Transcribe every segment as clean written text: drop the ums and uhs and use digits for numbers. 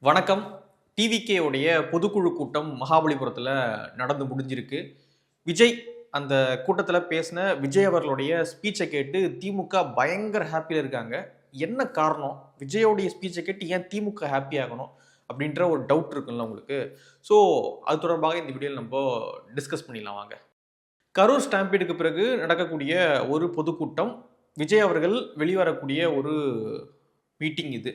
வணக்கம். டிவிகே உடைய பொதுக்குழு கூட்டம் மகாபலிபுரத்துல நடந்து முடிஞ்சிருக்கு. விஜய் அந்த கூட்டத்துல பேசின விஜய் அவர்களுடைய ஸ்பீச்சை கேட்டு திமுக பயங்கர ஹாப்பியா இருக்காங்க. என்ன காரணம்? விஜயோடைய ஸ்பீச்சை கேட்டு ஏன் திமுக ஹாப்பி ஆகணும்? அப்படின்ற ஒரு டவுட் இருக்குல்ல உங்களுக்கு. ஸோ அது தொடர்பாக இந்த வீடியோவில் நம்ம டிஸ்கஸ் பண்ணிடலாம் வாங்க. கரூர் ஸ்டாம்பீடுக்கு பிறகு நடக்கக்கூடிய ஒரு பொதுக்கூட்டம், விஜய் அவர்கள் வெளிவரக்கூடிய ஒரு மீட்டிங் இது.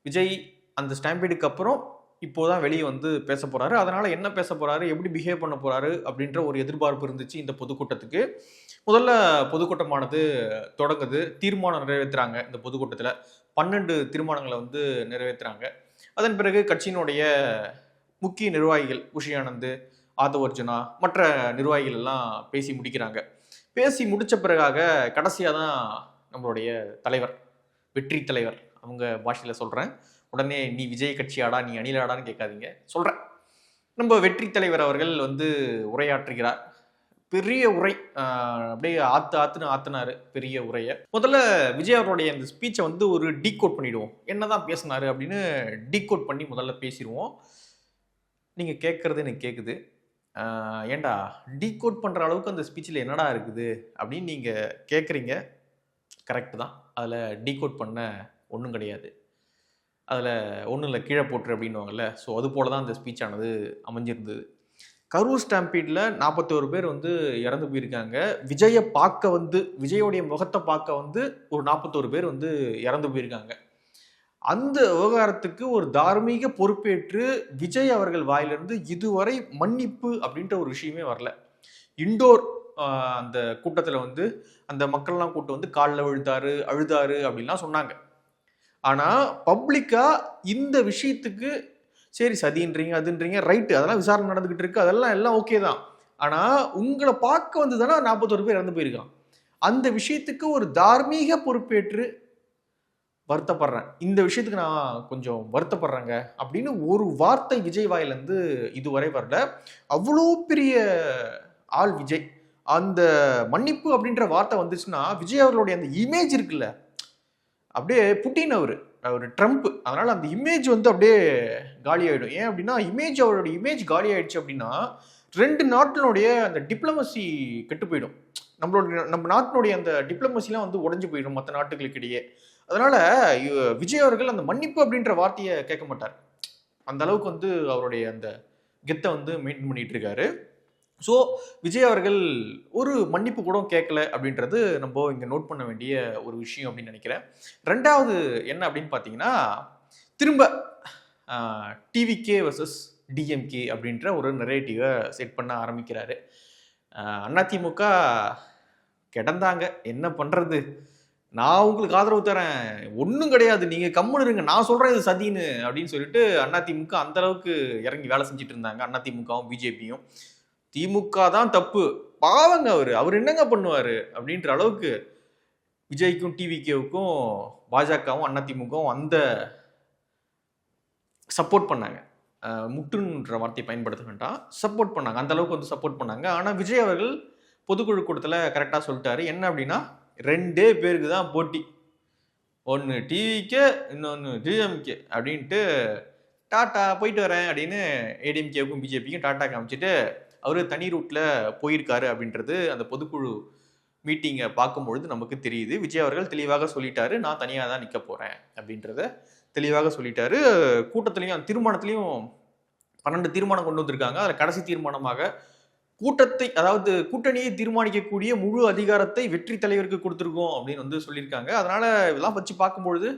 விஜய் அந்த ஸ்டாம்பீடுக்கு அப்புறம் இப்போதான் வெளியே வந்து பேச போறாரு. அதனால என்ன பேச போறாரு, எப்படி பிஹேவ் பண்ண போறாரு அப்படின்ற ஒரு எதிர்பார்ப்பு இருந்துச்சு இந்த பொதுக்கூட்டத்துக்கு. முதல்ல பொதுக்கூட்டமானது தொடங்குது. தீர்மானம் நிறைவேற்றுறாங்க. இந்த பொதுக்கூட்டத்தில் 12 தீர்மானங்களை வந்து நிறைவேற்றுறாங்க. அதன் பிறகு கட்சியினுடைய முக்கிய நிர்வாகிகள் குஷி ஆனந்த், ஆதவ் அர்ஜுனா, மற்ற நிர்வாகிகள் எல்லாம் பேசி முடிக்கிறாங்க. பேசி முடிச்ச பிறகாக கடைசியாக தான் நம்மளுடைய தலைவர், வெற்றி தலைவர், அவங்க பாஷையில் சொல்கிறேன், உடனே நீ விஜய் கட்சியாடா, நீ அணிலாடான்னு கேட்காதீங்க, சொல்கிறேன். நம்ம வெற்றி தலைவர் அவர்கள் வந்து உரையாற்றுகிறார். பெரிய உரை, அப்படியே ஆத்துன்னு ஆத்துனாரு பெரிய உரையை. முதல்ல விஜய் அவருடைய அந்த ஸ்பீச்சை வந்து ஒரு டீகோட் பண்ணிடுவோம். என்னதான் பேசினாரு அப்படின்னு டீகோட் பண்ணி முதல்ல பேசிடுவோம். நீங்கள் கேட்குறது எனக்கு கேட்குது. ஏண்டா டீகோட் பண்ணுற அளவுக்கு அந்த ஸ்பீச்சில் என்னடா இருக்குது அப்படின்னு நீங்கள் கேட்குறீங்க. கரெக்டு தான். அதில் டீகோட் பண்ண ஒன்றும் கிடையாது. அதில் ஒன்றும் இல்லை, கீழே போட்டுரு அப்படின்வாங்கல்ல. ஸோ அது போல தான் அந்த ஸ்பீச் ஆனது அமைஞ்சிருந்தது. கரூர் ஸ்டாம்பீடில் 41 பேர் வந்து இறந்து போயிருக்காங்க. விஜயை பார்க்க வந்து, விஜயோடைய முகத்தை பார்க்க வந்து ஒரு 41 பேர் வந்து இறந்து போயிருக்காங்க. அந்த விவகாரத்துக்கு ஒரு தார்மீக பொறுப்பேற்று விஜய் அவர்கள் வாயிலிருந்து இதுவரை மன்னிப்பு அப்படின்ற ஒரு விஷயமே வரல. இண்டோர் அந்த கூட்டத்தில் வந்து அந்த மக்கள்லாம் கூட்டம் வந்து காலில் அழுதாரு அப்படின்லாம் சொன்னாங்க. ஆனால் பப்ளிக்காக இந்த விஷயத்துக்கு சரி சதின்றீங்க அதுன்றீங்க, ரைட்டு, அதெல்லாம் விசாரணை நடந்துகிட்டு இருக்கு, அதெல்லாம் எல்லாம் ஓகே தான். ஆனால் உங்களை பார்க்க வந்து தானே 41 பேர் இறந்து போயிருக்கான். அந்த விஷயத்துக்கு ஒரு தார்மீக பொறுப்பேற்று வருத்தப்படுறேன், இந்த விஷயத்துக்கு நான் கொஞ்சம் வருத்தப்படுறேங்க அப்படின்னு ஒரு வார்த்தை விஜய் வாயிலிருந்து இதுவரை வரல. அவ்வளோ பெரிய ஆள் விஜய். அந்த மன்னிப்பு அப்படின்ற வார்த்தை வந்துச்சுன்னா விஜய் அவர்களுடைய அந்த இமேஜ் இருக்குல்ல, அப்படியே புட்டின் அவர் ட்ரம்ப், அதனால அந்த இமேஜ் வந்து அப்படியே காலி ஆயிடும். ஏன் அப்படின்னா அவருடைய இமேஜ் காலி ஆயிடுச்சு அப்படின்னா 2 நாட்டினுடைய அந்த டிப்ளமசி கெட்டு போயிடும். நம்ம நாட்டினுடைய அந்த டிப்ளமசிலாம் வந்து உடஞ்சு போயிடும் மற்ற நாட்டுகளுக்கு இடையே. அதனால விஜய் அவர்கள் அந்த மன்னிப்பு அப்படின்ற வார்த்தையை கேட்க மாட்டார். அந்த அளவுக்கு வந்து அவருடைய அந்த கெத்தை வந்து மெயின்டைன் பண்ணிட்டு இருக்காரு. ஸோ விஜய் அவர்கள் ஒரு மன்னிப்பு கூட கேட்கல அப்படின்றது நம்ம இங்கே நோட் பண்ண வேண்டிய ஒரு விஷயம் அப்படின்னு நினைக்கிறேன். ரெண்டாவது என்ன அப்படின்னு பார்த்தீங்கன்னா, திரும்ப டிவிகே வர்சஸ் டிஎம்கே அப்படின்ற ஒரு நரேட்டிவை செட் பண்ண ஆரம்பிக்கிறாரு. அதிமுக கிடந்தாங்க, என்ன பண்ணுறது, நான் உங்களுக்கு ஆதரவு தரேன், ஒன்றும் கிடையாது, நீங்கள் கம்முன்னு இருங்க, நான் சொல்கிறேன் இது சதின்னு அப்படின்னு சொல்லிட்டு அதிமுக அந்த அளவுக்கு இறங்கி வேலை செஞ்சுட்டு இருந்தாங்க. அதிமுகவும் பிஜேபியும் திமுக தான் தப்பு, பாவங்க அவர் என்னங்க பண்ணுவார் அப்படின்ற அளவுக்கு விஜய்க்கும் டிவிகேவுக்கும் பாஜகவும் அதிமுகவும் அந்த சப்போர்ட் பண்ணாங்க. முட்டுன்ற வார்த்தையை பயன்படுத்த வேண்டாம், சப்போர்ட் பண்ணாங்க, அந்த அளவுக்கு வந்து சப்போர்ட் பண்ணாங்க. ஆனால் விஜய் அவர்கள் பொதுக்குழு கூட்டத்தில் கரெக்டாக சொல்லிட்டாரு. என்ன அப்படின்னா 2 பேருக்கு தான் போட்டி, ஒன்று டிவிகே இன்னொன்று டிஎம்கே அப்படின்ட்டு, டாட்டா போயிட்டு வரேன் அப்படின்னு ஏடிஎம்கேவுக்கும் பிஜேபிக்கும் டாட்டா காமிச்சிட்டு அவர் தனி ரூட்டில் போயிருக்காரு அப்படின்றது அந்த பொதுக்குழு மீட்டிங்கை பார்க்கும்பொழுது நமக்கு தெரியுது. விஜய் அவர்கள் தெளிவாக சொல்லிட்டாரு, நான் தனியாக தான் நிற்க போகிறேன் அப்படின்றத தெளிவாக சொல்லிட்டாரு. கூட்டத்திலையும் தீர்மானத்திலையும் 12 தீர்மானம் கொண்டு வந்திருக்காங்க. அதில் கடைசி தீர்மானமாக கூட்டத்தை, அதாவது கூட்டணியை தீர்மானிக்கக்கூடிய முழு அதிகாரத்தை வெற்றி தலைவருக்கு கொடுத்துருக்கோம் அப்படின்னு வந்து சொல்லியிருக்காங்க. அதனால இதெல்லாம் வச்சு பார்க்கும்பொழுது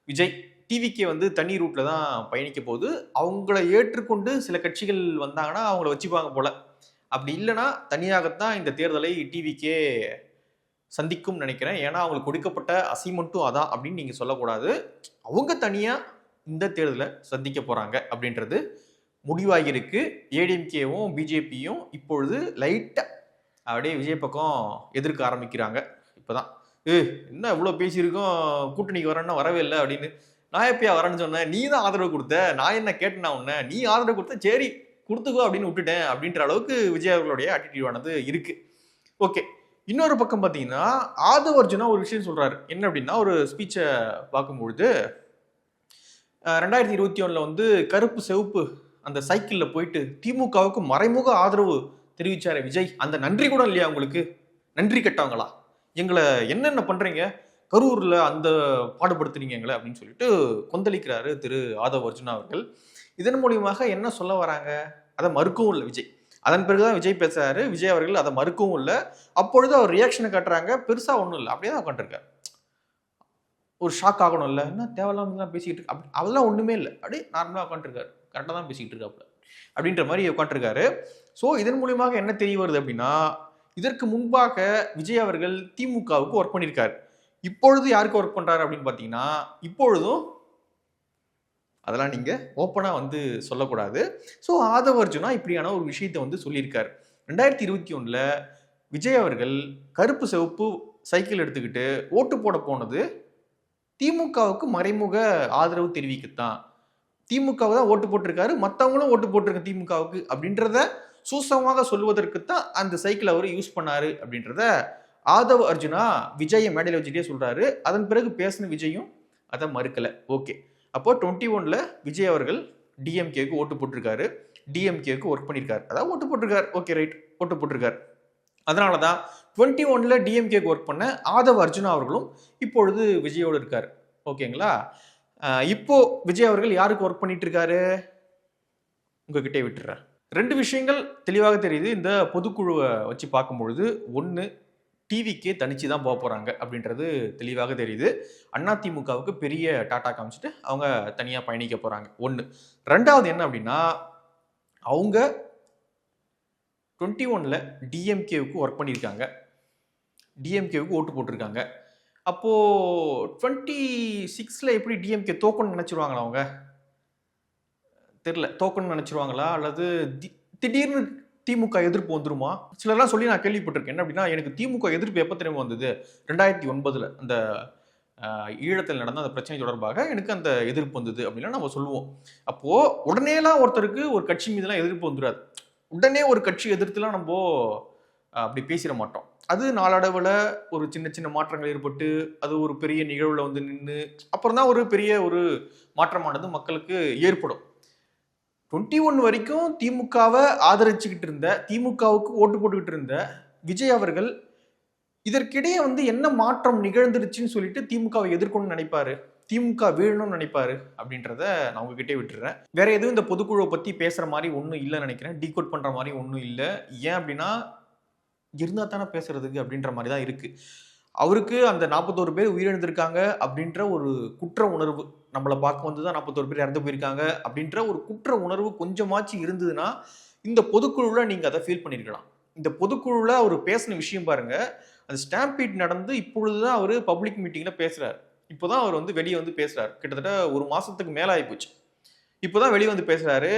விஜய் டிவிக்கு வந்து தனி ரூட்ல தான் பயணிக்க போகுது. அவங்கள ஏற்றுக்கொண்டு சில கட்சிகள் வந்தாங்கன்னா அவங்கள வச்சுப்பாங்க போல. அப்படி இல்லைன்னா தனியாகத்தான் இந்த தேர்தலை டிவிக்கே சந்திக்கும் நினைக்கிறேன். ஏன்னா அவங்களுக்கு கொடுக்கப்பட்ட அசைன்மெண்ட்டும் அதான் அப்படின்னு நீங்க சொல்லக்கூடாது. அவங்க தனியா இந்த தேர்தலை சந்திக்க போறாங்க அப்படின்றது முடிவாகியிருக்கு. ஏடிஎம்கேவும் பிஜேபியும் இப்பொழுது லைட்டா அப்படியே விஜய் பக்கம் எதிர்க்க ஆரம்பிக்கிறாங்க. இப்போதான் என்ன இவ்வளோ பேசியிருக்கோம், கூட்டணிக்கு வரேன்னா வரவே இல்லை அப்படின்னு. நான் எப்பயா வரேன்னு சொன்னேன், நீ தான் ஆதரவு கொடுத்த, நான் என்ன கேட்டேன்னா உன்ன, நீ ஆதரவு கொடுத்த, சரி கொடுத்துக்கோ அப்படின்னு விட்டுட்டேன் அப்படின்ற அளவுக்கு விஜய் அவர்களுடைய ஆட்டிடியூடானது இருக்கு. ஓகே, இன்னொரு பக்கம் பார்த்தீங்கன்னா ஆதவ் அர்ஜுனா ஒரு விஷயம் சொல்றாரு. என்ன அப்படின்னா, ஒரு ஸ்பீச்சை பார்க்கும்பொழுது 2021 வந்து கருப்பு சிவப்பு அந்த சைக்கிள்ல போயிட்டு திமுகவுக்கு மறைமுக ஆதரவு தெரிவிச்சாரு விஜய். அந்த நன்றி கூட இல்லையா உங்களுக்கு? நன்றி கெட்டவங்களா? எங்களை என்னென்ன பண்றீங்க, கரூர்ல அந்த பாடுபடுத்துறீங்க எங்களை அப்படின்னு சொல்லிட்டு கொந்தளிக்கிறாரு திரு ஆதவ் அர்ஜுனா அவர்கள். இதன் மூலியமாக என்ன சொல்ல வராங்க? அதை மறுக்கவும் இல்லை விஜய். அதன் பிறகுதான் விஜய் பேசுறாரு. விஜய் அவர்கள் அதை மறுக்கவும் இல்லை. அப்பொழுது அவர் ரியாக்ஷனை காட்டுறாங்க. பெருசா ஒன்றும் இல்லை, அப்படியே தான் உட்காந்துருக்காரு. ஒரு ஷாக் ஆகணும் இல்லை, என்ன தேவையில்லாம தான் பேசிக்கிட்டு இருக்கு, அப்படி அதெல்லாம் ஒன்றுமே இல்லை, அப்படியே நார்மலாக உட்காந்துருக்காரு. கரெக்டாக தான் பேசிக்கிட்டு இருக்காப்புல அப்படின்ற மாதிரி உட்காந்துருக்காரு. ஸோ இதன் மூலியமாக என்ன தெரிய வருது அப்படின்னா, இதற்கு முன்பாக விஜய் அவர்கள் திமுகவுக்கு ஒர்க் பண்ணியிருக்காரு. இப்பொழுது யாருக்கு ஒர்க் பண்றாரு அப்படின்னு பார்த்தீங்கன்னா, இப்பொழுதும் அதெல்லாம் நீங்க ஓப்பனா வந்து சொல்லக்கூடாது. ஸோ ஆதவ் அர்ஜுனா இப்படியான ஒரு விஷயத்தை வந்து சொல்லியிருக்காரு. 2021 விஜய் அவர்கள் கருப்பு சிவப்பு சைக்கிள் எடுத்துக்கிட்டு ஓட்டு போட போனது திமுகவுக்கு மறைமுக ஆதரவு தெரிவிக்கத்தான். திமுகவை தான் ஓட்டு போட்டிருக்காரு, மற்றவங்களும் ஓட்டு போட்டிருக்க திமுகவுக்கு அப்படின்றத சூசகமாக சொல்வதற்குத்தான் அந்த சைக்கிள் அவர் யூஸ் பண்ணாரு அப்படின்றத ஆதவ் அர்ஜுனா விஜயை மேடையில் வச்சுட்டே சொல்றாரு. அதன் பிறகு பேசின விஜயும் அதை மறுக்கல. ஓகே, அப்போ 21 விஜய் அவர்கள் டிஎம்கேக்கு ஓட்டு போட்டிருக்காரு, டிஎம்கேக்கு ஒர்க் பண்ணியிருக்காரு, அதாவது ஓட்டு போட்டிருக்காரு. ஓகே ரைட், ஓட்டு போட்டிருக்காரு. அதனால தான் 21 டிஎம்கேக்கு ஒர்க் பண்ண ஆதவ் அர்ஜுனா அவர்களும் இப்பொழுது விஜயோடு இருக்காரு. ஓகேங்களா? இப்போ விஜய் அவர்கள் யாருக்கு ஒர்க் பண்ணிட்டு இருக்காரு உங்ககிட்டே விட்டுறேன். 2 விஷயங்கள் தெளிவாக தெரியுது இந்த பொதுக்குழுவை வச்சு பார்க்கும்பொழுது. ஒன்று, டிவிக்கே தனிச்சு தான் போக போறாங்க அப்படின்றது தெளிவாக தெரியுது. அதிமுகவுக்கு பெரிய டாட்டா காமிச்சிட்டு அவங்க தனியா பயணிக்க போறாங்க. ஒன்று. ரெண்டாவது என்ன அப்படின்னா, அவங்க 21 டிஎம்கேவுக்கு ஒர்க் பண்ணியிருக்காங்க, டிஎம்கேவுக்கு ஓட்டு போட்டிருக்காங்க. அப்போ 26 எப்படி டிஎம்கே தோக்கணும்னு நினைச்சிருவாங்களா? அவங்க தெரியல, தோக்கணும்னு நினைச்சிருவாங்களா அல்லது திடீர்னு திமுக எதிர்ப்பு வந்துருமா? சிலர்லாம் சொல்லி நான் கேள்விப்பட்டிருக்கேன். என்ன அப்படின்னா, எனக்கு திமுக எதிர்ப்பு எப்போ தெரியுமா வந்தது, 2009 அந்த ஈழத்தில் நடந்த அந்த பிரச்சனை தொடர்பாக எனக்கு அந்த எதிர்ப்பு வந்தது அப்படின்னா நம்ம சொல்லுவோம். அப்போ உடனேலாம் ஒருத்தருக்கு ஒரு கட்சி மீதுலாம் எதிர்ப்பு வந்துடாது. உடனே ஒரு கட்சி எதிர்த்துலாம் நம்ம அப்படி பேசிட மாட்டோம். அது நாளடைவில் ஒரு சின்ன சின்ன மாற்றங்கள் ஏற்பட்டு அது ஒரு பெரிய நிகழ்வுல வந்து நின்று அப்புறம் தான் ஒரு பெரிய ஒரு மாற்றமானது மக்களுக்கு ஏற்படும். 21 வரைக்கும் திமுகவை ஆதரிச்சுக்கிட்டு இருந்த, திமுகவுக்கு ஓட்டு போட்டுக்கிட்டு இருந்த விஜய் அவர்கள் இதற்கிடையே வந்து என்ன மாற்றம் நிகழ்ந்துருச்சுன்னு சொல்லிட்டு திமுகவை எதிர்க்கணும்னு நினைப்பாரு, திமுக வீழணும்னு நினைப்பாரு அப்படின்றத நான் உங்ககிட்டே விட்டுறேன். வேற எதுவும் இந்த பொதுக்குழுவை பத்தி பேசுற மாதிரி ஒன்றும் இல்லைன்னு நினைக்கிறேன். டீகோட் பண்ற மாதிரி ஒன்றும் இல்லை. ஏன் அப்படின்னா, இருந்தா தானே பேசுறதுக்கு அப்படின்ற மாதிரி தான் இருக்கு. அவருக்கு அந்த 41 பேர் உயிரிழந்திருக்காங்க அப்படின்ற ஒரு குற்ற உணர்வு, நம்மளை பார்க்க வந்து தான் 41 பேர் இறந்து போயிருக்காங்க அப்படின்ற ஒரு குற்ற உணர்வு கொஞ்சமாச்சு இருந்ததுன்னா இந்த பொதுக்குழுவில் நீங்க அதை ஃபீல் பண்ணிருக்கலாம். இந்த பொதுக்குழுவில் அவர் பேசின விஷயம் பாருங்க, அந்த ஸ்டாம்பீட் நடந்து இப்பொழுதுதான் அவர் பப்ளிக் மீட்டிங்ல பேசுறாரு. இப்போதான் அவர் வந்து வெளியே வந்து பேசுறாரு. கிட்டத்தட்ட ஒரு மாசத்துக்கு மேல ஆயிப்போச்சு. இப்போதான் வெளியே வந்து பேசுறாரு.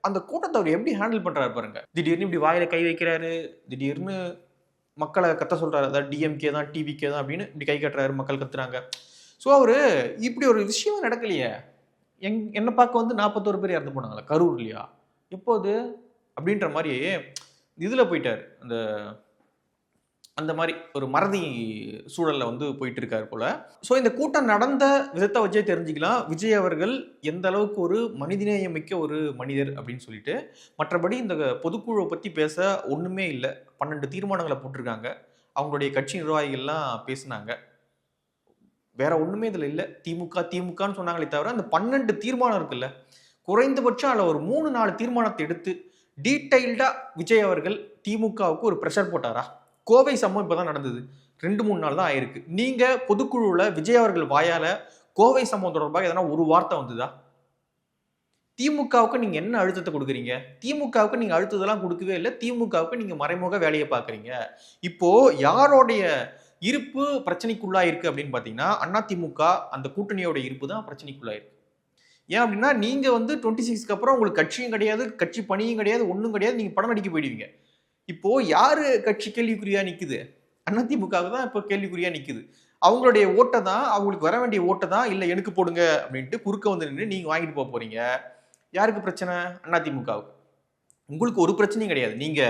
அந்த கூட்டத்தை அவர் எப்படி ஹேண்டில் பண்றாரு பாருங்க. திடீர்னு இப்படி வாயில கை வைக்கிறாரு, திடீர்னு மக்களை கத்த சொல்றாரு, அதாவது டிஎம்கே தான் டிவிகே தான் அப்படின்னு இப்படி கை கட்டுறாரு, மக்கள் கத்துறாங்க. ஸோ அவரு இப்படி ஒரு விஷயம் நடக்கலையே, என்னை பார்க்க வந்து 41 பேர் இறந்து போனாங்களா கரூர் இல்லையா, எப்போது அப்படின்ற மாதிரி இதுல போயிட்டாரு. அந்த மாதிரி ஒரு மறதி சூழல்ல வந்து போயிட்டு இருக்காரு போல. ஸோ இந்த கூட்டம் நடந்த விதத்தை வச்சே தெரிஞ்சுக்கலாம் விஜய் அவர்கள் எந்த அளவுக்கு ஒரு மனிதநேயமிக்க ஒரு மனிதர் அப்படின்னு சொல்லிட்டு. மற்றபடி இந்த பொதுக்குழுவை பத்தி பேச ஒண்ணுமே இல்லை. 12 தீர்மானங்களை போட்டிருக்காங்க, அவங்களுடைய கட்சி நிர்வாகிகள்லாம் பேசினாங்க, வேற ஒண்ணுமே இதுல இல்லை. திமுக திமுகன்னு சொன்னாங்களே தவிர அந்த 12 தீர்மானம் இருக்குல்ல, குறைந்தபட்சம் அதில் ஒரு 3-4 தீர்மானத்தை எடுத்து டீடைல்டா விஜய் அவர்கள் திமுகவுக்கு ஒரு ப்ரெஷர் போட்டாரா? கோவை சம்பவம் இப்பதான் நடந்தது, 2-3 நாள் தான் ஆயிருக்கு. நீங்க பொதுக்குழுல விஜய் அவர்கள் வாயால கோவை சம்பவம் தொடர்பாக எதனா ஒரு வார்த்தை வந்ததா? திமுகவுக்கு நீங்க என்ன அழுத்தத்தை கொடுக்குறீங்க? திமுகவுக்கு நீங்க அழுத்தத்தெல்லாம் கொடுக்கவே இல்லை. திமுகவுக்கு நீங்க மறைமுக வேலையை பாக்குறீங்க. இப்போ யாரோடைய இருப்பு பிரச்சனைக்குள்ளா இருக்கு அப்படின்னு பாத்தீங்கன்னா, அதிமுக அந்த கூட்டணியோட இருப்பு தான் பிரச்சனைக்குள்ளா இருக்கு. ஏன் அப்படின்னா, நீங்க வந்து 26க்கு அப்புறம் உங்களுக்கு கட்சியும் கிடையாது, கட்சி பணியும் கிடையாது, ஒன்றும் கிடையாது, நீங்க படம் நடிக்க போயிடுவீங்க. இப்போ யாரு கட்சி கேள்விக்குறியா நிக்குது? அதிமுக தான் இப்போ கேள்விக்குறியா நிக்குது. அவங்களுடைய ஓட்டை தான், அவங்களுக்கு வர வேண்டிய ஓட்டை தான் இல்ல எனக்கு போடுங்க அப்படின்ட்டு குறுக்க வந்து நின்று நீங்க வாங்கிட்டு போக போறீங்க. யாருக்கு பிரச்சனை? அதிமுகவுக்கு. உங்களுக்கு ஒரு பிரச்சனையும் கிடையாது. நீங்க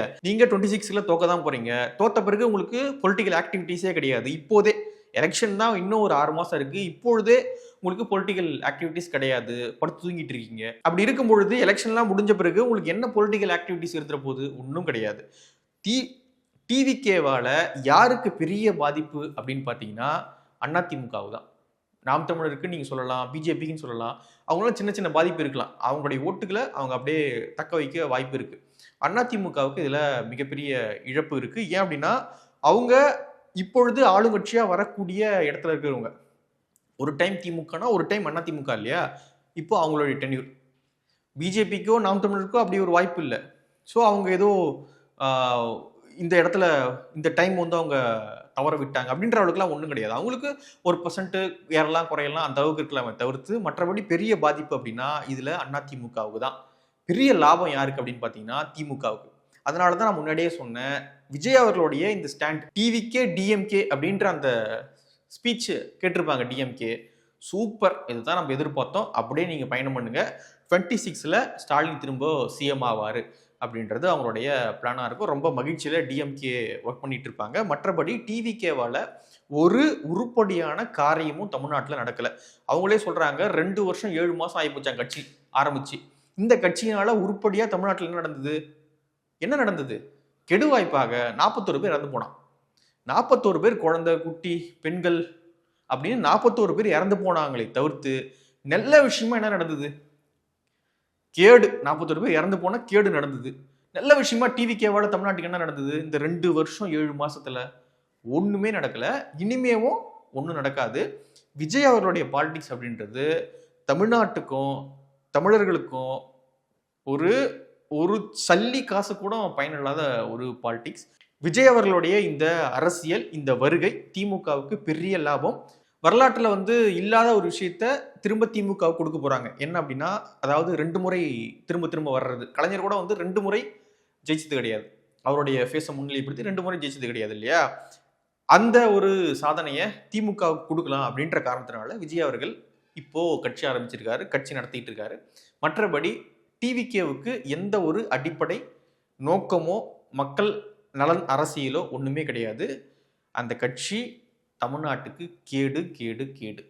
26ல தோக்க தான் போறீங்க. தோத்த பிறகு உங்களுக்கு பொலிட்டிக்கல் ஆக்டிவிட்டிஸே கிடையாது இப்போதே. எலெக்ஷன் தான் இன்னும் ஒரு 6 மாசம் இருக்கு. இப்பொழுதே உங்களுக்கு பொலிட்டிக்கல் ஆக்டிவிட்டிஸ் கிடையாது, படுத்து தூங்கிட்டு இருக்கீங்க. அப்படி இருக்கும் பொழுது எலெக்ஷன்லாம் முடிஞ்ச பிறகு உங்களுக்கு என்ன பொலிட்டிக்கல் ஆக்டிவிட்டிஸ் இருந்துற போது? ஒன்றும் கிடையாது. டி டிவிகேவால யாருக்கு பெரிய பாதிப்பு அப்படின்னு பார்த்தீங்கன்னா அதிமுகவு தான். நாம் தமிழருக்கு நீங்க சொல்லலாம், பிஜேபிக்குன்னு சொல்லலாம். அவங்களால சின்ன சின்ன பாதிப்பு இருக்கலாம். அவங்களுடைய ஓட்டுகளை அவங்க அப்படியே தக்க வைக்க வாய்ப்பு இருக்கு. அதிமுகவுக்கு இதுல மிகப்பெரிய இழப்பு இருக்கு. ஏன் அப்படின்னா அவங்க இப்பொழுது ஆளுங்கட்சியா வரக்கூடிய இடத்துல இருக்கிறவங்க. ஒரு டைம் திமுகனா ஒரு டைம் அதிமுக இல்லையா? இப்போ அவங்களுடைய டென்யூர். பிஜேபிக்கோ நாம் தமிழருக்கோ அப்படி ஒரு வாய்ப்பு இல்லை. ஸோ அவங்க ஏதோ இந்த இடத்துல இந்த டைம் வந்து அவங்க தவற விட்டாங்க அப்படின்ற அளவுக்குலாம் ஒன்றும் கிடையாது. அவங்களுக்கு ஒரு % ஏறலாம் குறையலாம் அந்த அளவுக்கு இருக்கலாமே தவிர்த்து மற்றபடி பெரிய பாதிப்பு அப்படின்னா இதில் அதிமுகவுக்கு தான். பெரிய லாபம் யாருக்கு அப்படின்னு பார்த்தீங்கன்னா திமுகவுக்கு. அதனால தான் நான் முன்னாடியே சொன்னேன், விஜய் அவர்களுடைய இந்த ஸ்டாண்ட் டிவிகே டிஎம்கே அப்படின்ற அந்த ஸ்பீச் கேட்டிருப்பாங்க டிஎம்கே. சூப்பர், இதுதான் நம்ம எதிர்பார்த்தோம், அப்படியே நீங்கள் பயணம் பண்ணுங்க, 26ல் ஸ்டாலின் திரும்ப சிஎம் ஆவார் அப்படின்றது அவங்களுடைய பிளானாக இருக்கும். ரொம்ப மகிழ்ச்சியில் டிஎம்கே ஒர்க் பண்ணிட்டு இருப்பாங்க. மற்றபடி டிவிகேவால் ஒரு உருப்படியான காரியமும் தமிழ்நாட்டில் நடக்கலை. அவங்களே சொல்கிறாங்க 2 வருஷம் 7 மாதம் ஆகிப்போச்சாங்க கட்சி ஆரம்பிச்சு. இந்த கட்சியினால உருப்படியாக தமிழ்நாட்டில் என்ன நடந்தது? என்ன நடந்தது? கெடுவாய்ப்பாக 41 பேர் இறந்து போனான். 41 பேர் குழந்தை, குட்டி, பெண்கள் அப்படின்னு 41 பேர் இறந்து போனாங்களே தவிர்த்து நல்ல விஷயமா என்ன நடந்தது? கேடு. 41 பேர் இறந்து போன கேடு நடந்தது. நல்ல விஷயமா டிவிகேவால தமிழ்நாட்டுக்கு என்ன நடந்தது? இந்த 2 வருஷம் 7 மாசத்துல ஒண்ணுமே நடக்கல. இனிமேவும் ஒன்றும் நடக்காது. விஜய் அவர்களுடைய பாலிடிக்ஸ் அப்படின்றது தமிழ்நாட்டுக்கும் தமிழர்களுக்கும் ஒரு ஒரு சல்லி காசு கூட பயனில்லாத ஒரு பாலிடிக்ஸ். விஜய் அவர்களுடைய இந்த அரசியல், இந்த வருகை திமுகவுக்கு பெரிய லாபம். வரலாற்றில் வந்து இல்லாத ஒரு விஷயத்த திரும்ப திமுக கொடுக்க போறாங்க. என்ன அப்படின்னா, அதாவது 2 முறை திரும்ப திரும்ப வர்றது. கலைஞர் கூட வந்து 2 முறை ஜெயிச்சது கிடையாது. அவருடைய ஃபேஸை முன்னிலைப்படுத்தி 2 முறை ஜெயிச்சது கிடையாது இல்லையா? அந்த ஒரு சாதனையை திமுக கொடுக்கலாம் அப்படின்ற காரணத்தினால விஜய் அவர்கள் இப்போ கட்சி ஆரம்பிச்சிருக்காரு, கட்சி நடத்திட்டு இருக்காரு. மற்றபடி டிவிகேவுக்கு எந்த ஒரு அடிப்படை நோக்கமோ மக்கள் நலன் அரசியலோ ஒண்ணுமே கிடையாது. அந்த கட்சி தமிழ்நாட்டுக்கு கேடு கேடு கேடு.